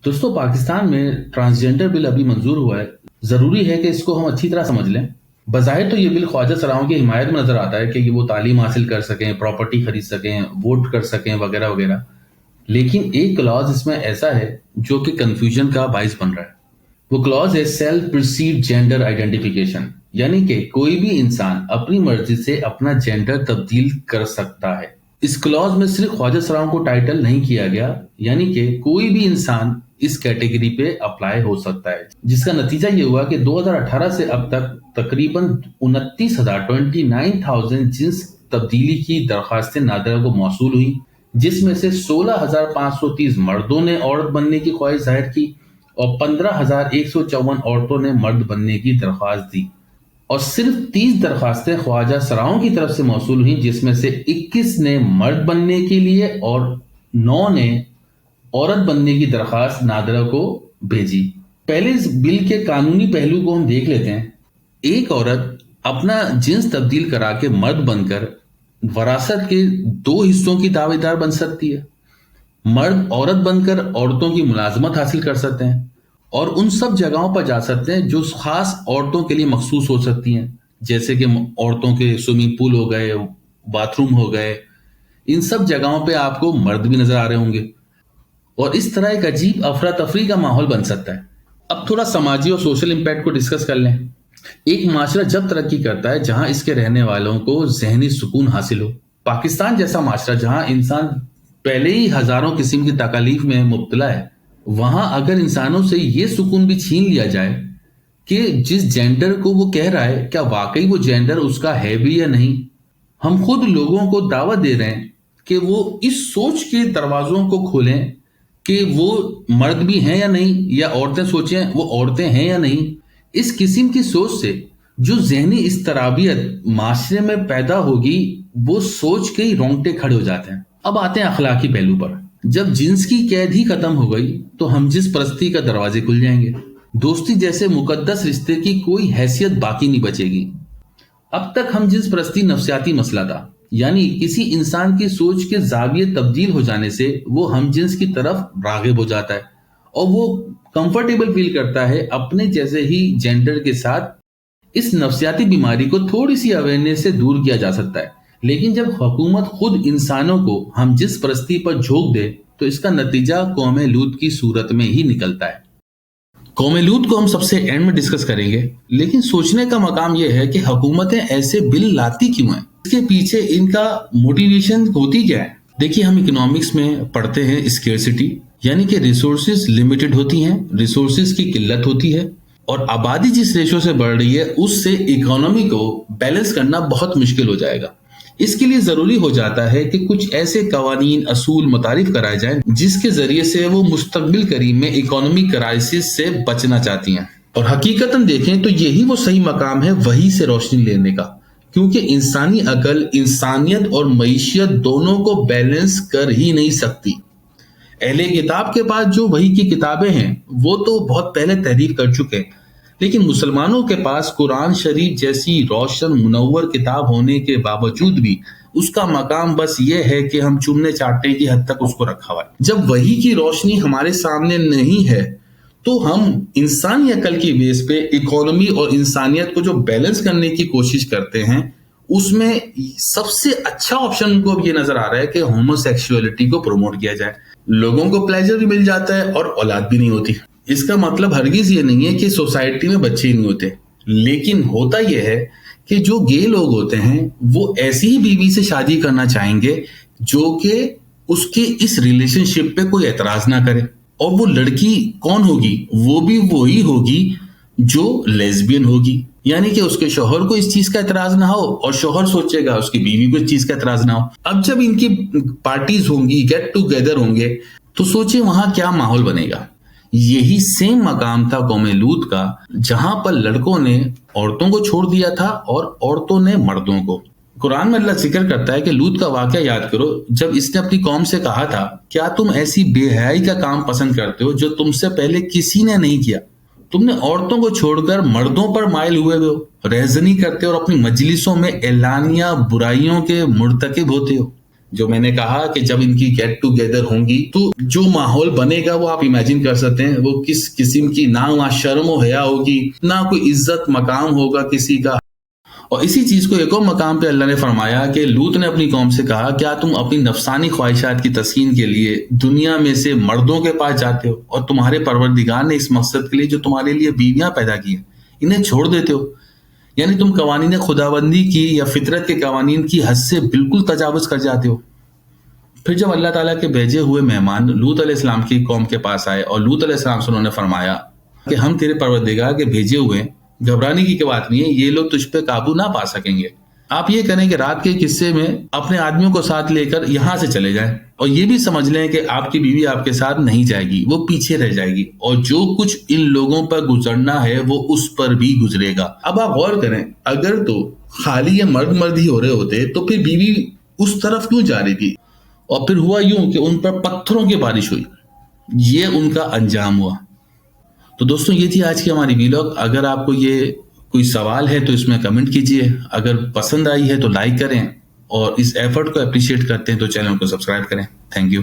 دوستوں، پاکستان میں ٹرانسجینڈر بل ابھی منظور ہوا ہے۔ ضروری ہے کہ اس کو ہم اچھی طرح سمجھ لیں۔ بظاہر تو یہ بل خواجہ سراؤں کی حمایت میں نظر آتا ہے کہ وہ تعلیم حاصل کر سکیں، پراپرٹی خرید سکیں، ووٹ کر سکیں وغیرہ وغیرہ، لیکن ایک کلاز اس میں ایسا ہے جو کہ کنفیوژن کا باعث بن رہا ہے۔ وہ کلاز ہے سیلف پرسیوڈ جینڈر آئیڈینٹیفیکیشن، یعنی کہ کوئی بھی انسان اپنی مرضی سے اپنا جینڈر تبدیل کر سکتا ہے۔ اس کلاز میں صرف خواجہ سراؤں کو ٹائٹل نہیں کیا گیا، یعنی کہ کوئی بھی انسان اس کیٹیگری پہ اپلائی ہو سکتا ہے، جس کا نتیجہ یہ ہوا کہ 2018 سے اب تک تقریباً 29,000 جنس تبدیلی کی درخواستیں نادرہ کو موصول ہوئی، جس میں سے 16,530 مردوں نے عورت بننے کی خواہش ظاہر کی اور 15,154 عورتوں نے مرد بننے کی درخواست دی، اور صرف 30 درخواستیں خواجہ سراؤں کی طرف سے موصول ہوئیں، جس میں سے 21 نے مرد بننے کے لیے اور 9 نے عورت بننے کی درخواست نادرہ کو بھیجی۔ پہلے اس بل کے قانونی پہلو کو ہم دیکھ لیتے ہیں۔ ایک عورت اپنا جنس تبدیل کرا کے مرد بن کر وراثت کے 2 حصوں کی دعویدار دار بن سکتی ہے۔ مرد عورت بن کر عورتوں کی ملازمت حاصل کر سکتے ہیں اور ان سب جگہوں پر جا سکتے ہیں جو خاص عورتوں کے لیے مخصوص ہو سکتی ہیں، جیسے کہ عورتوں کے سوئمنگ پول ہو گئے، باتھ روم ہو گئے۔ ان سب جگہوں پہ آپ کو مرد بھی نظر آ رہے ہوں گے، اور اس طرح ایک عجیب افراتفری کا ماحول بن سکتا ہے۔ اب تھوڑا سماجی اور سوشل امپیکٹ کو ڈسکس کر لیں۔ ایک معاشرہ جب ترقی کرتا ہے جہاں اس کے رہنے والوں کو ذہنی سکون حاصل ہو۔ پاکستان جیسا معاشرہ جہاں انسان پہلے ہی ہزاروں قسم کی تکالیف میں مبتلا ہے، وہاں اگر انسانوں سے یہ سکون بھی چھین لیا جائے کہ جس جینڈر کو وہ کہہ رہا ہے کیا واقعی وہ جینڈر اس کا ہے بھی یا نہیں، ہم خود لوگوں کو دعوت دے رہے ہیں کہ وہ اس سوچ کے دروازوں کو کھولیں کہ وہ مرد بھی ہیں یا نہیں، یا عورتیں سوچیں وہ عورتیں ہیں یا نہیں۔ اس قسم کی سوچ سے جو ذہنی اضطرابیت معاشرے میں پیدا ہوگی، وہ سوچ کے ہی رونگٹے کھڑے ہو جاتے ہیں۔ اب آتے ہیں اخلاقی پہلو پر۔ جب جنس کی قید ہی ختم ہو گئی تو ہم جنس پرستی کا دروازے کھل جائیں گے۔ دوستی جیسے مقدس رشتے کی کوئی حیثیت باقی نہیں بچے گی۔ اب تک ہم جنس پرستی نفسیاتی مسئلہ تھا، یعنی کسی انسان کی سوچ کے زاویے تبدیل ہو جانے سے وہ ہم جنس کی طرف راغب ہو جاتا ہے اور وہ کمفرٹیبل فیل کرتا ہے اپنے جیسے ہی جینڈر کے ساتھ۔ اس نفسیاتی بیماری کو تھوڑی سی اویئرنیس سے دور کیا جا سکتا ہے، لیکن جب حکومت خود انسانوں کو ہم جنس پرستی پر جھونک دے تو اس کا نتیجہ قوم لوط کی صورت میں ہی نکلتا ہے۔ قوم لوط کو ہم سب سے اینڈ میں ڈسکس کریں گے، لیکن سوچنے کا مقام یہ ہے کہ حکومتیں ایسے بل لاتی کیوں ہیں؟ اس کے پیچھے ان کا موٹیویشن ہوتی کیا ہے؟ دیکھیے، ہم اکنامکس میں پڑھتے ہیں اسکیرسٹی، یعنی کہ ریسورسز لمیٹڈ ہوتی ہیں، ریسورسز کی قلت ہوتی ہے، اور آبادی جس ریشو سے بڑھ رہی ہے اس سے اکانومی کو بیلنس کرنا بہت مشکل ہو جائے گا۔ اس کے لیے ضروری ہو جاتا ہے کہ کچھ ایسے قوانین اصول متعارف کرائے جائیں جس کے ذریعے سے وہ مستقبل قریب میں اکانومی کرائسس سے بچنا چاہتی ہیں، اور حقیقتاً دیکھیں تو یہی وہ صحیح مقام ہے وحی سے روشنی لینے کا، کیونکہ انسانی عقل انسانیت اور معیشت دونوں کو بیلنس کر ہی نہیں سکتی۔ اہل کتاب کے پاس جو وحی کی کتابیں ہیں وہ تو بہت پہلے تحریر کر چکے، لیکن مسلمانوں کے پاس قرآن شریف جیسی روشن منور کتاب ہونے کے باوجود بھی اس کا مقام بس یہ ہے کہ ہم چومنے چاٹنے کی حد تک اس کو رکھا ہوا ہے۔ جب وحی کی روشنی ہمارے سامنے نہیں ہے تو ہم انسانی عقل کی بیس پہ اکانومی اور انسانیت کو جو بیلنس کرنے کی کوشش کرتے ہیں، اس میں سب سے اچھا آپشن کو یہ نظر آ رہا ہے کہ ہومو سیکسولیٹی کو پروموٹ کیا جائے۔ لوگوں کو پلیجر بھی مل جاتا ہے اور اولاد بھی نہیں ہوتی۔ اس کا مطلب ہرگز یہ نہیں ہے کہ سوسائٹی میں بچے ہی نہیں ہوتے، لیکن ہوتا یہ ہے کہ جو گے لوگ ہوتے ہیں وہ ایسی ہی بیوی سے شادی کرنا چاہیں گے جو کہ اس کے اس ریلیشن شپ پہ کوئی اعتراض نہ کرے، اور وہ لڑکی کون ہوگی؟ وہ بھی وہی ہوگی جو لیزبین ہوگی، یعنی کہ اس کے شوہر کو اس چیز کا اعتراض نہ ہو اور شوہر سوچے گا اس کی بیوی کو اس چیز کا اعتراض نہ ہو۔ اب جب ان کی پارٹیز ہوں گی، گیٹ ٹو گیدر ہوں گے، تو سوچیں وہاں کیا ماحول بنے گا۔ یہی سیم مقام تھا قوم لوط کا، جہاں پر لڑکوں نے عورتوں کو چھوڑ دیا تھا اور عورتوں نے مردوں کو۔ قرآن میں اللہ ذکر کرتا ہے کہ لوط کا واقعہ یاد کرو جب اس نے اپنی قوم سے کہا تھا، کیا تم ایسی بے حیائی کا کام پسند کرتے ہو جو تم سے پہلے کسی نے نہیں کیا؟ تم نے عورتوں کو چھوڑ کر مردوں پر مائل ہوئے ہو، رہزنی کرتے ہو اور اپنی مجلسوں میں اعلانیہ برائیوں کے مرتکب ہوتے ہو۔ جو میں نے کہا کہ جب ان کی گیٹ ٹوگیدر ہوں گی تو جو ماحول بنے گا وہ آپ امیجن کر سکتے ہیں، وہ کس قسم کی نہ وہاں شرم و حیا ہوگی، نہ کوئی عزت مقام ہوگا کسی کا۔ اور اسی چیز کو ایک اور مقام پہ اللہ نے فرمایا کہ لوط نے اپنی قوم سے کہا، کیا تم اپنی نفسانی خواہشات کی تسکین کے لیے دنیا میں سے مردوں کے پاس جاتے ہو اور تمہارے پروردگار نے اس مقصد کے لیے جو تمہارے لیے بیویاں پیدا کی ہیں انہیں چھوڑ دیتے ہو؟ یعنی تم قوانین خداوندی کی یا فطرت کے قوانین کی حد سے بالکل تجاوز کر جاتے ہو۔ پھر جب اللہ تعالیٰ کے بھیجے ہوئے مہمان لوط علیہ السلام کی قوم کے پاس آئے اور لوط علیہ السلام سے انہوں نے فرمایا کہ ہم تیرے پروردگار کے بھیجے ہوئے، گھبرانے کی بات نہیں ہے، یہ لوگ تجھ پہ قابو نہ پا سکیں گے۔ آپ یہ کریں کہ رات کے قصے میں اپنے آدمیوں کو ساتھ لے کر یہاں سے چلے جائیں، اور یہ بھی سمجھ لیں کہ آپ کی بیوی آپ کے ساتھ نہیں جائے گی، وہ پیچھے رہ جائے گی، اور جو کچھ ان لوگوں پر گزرنا ہے وہ اس پر بھی گزرے گا۔ اب آپ غور کریں، اگر تو خالی یہ مرد مرد ہی ہو رہے ہوتے تو پھر بیوی اس طرف کیوں جا رہی تھی؟ اور پھر ہوا یوں کہ ان پر پتھروں کی بارش ہوئی، یہ ان کا انجام ہوا۔ تو دوستوں یہ تھی آج کی ہماری ویلاگ۔ اگر آپ کو یہ کوئی سوال ہے تو اس میں کمنٹ کیجئے، اگر پسند آئی ہے تو لائک کریں، اور اس ایفرٹ کو اپریشیٹ کرتے ہیں تو چینل کو سبسکرائب کریں۔ Thank you.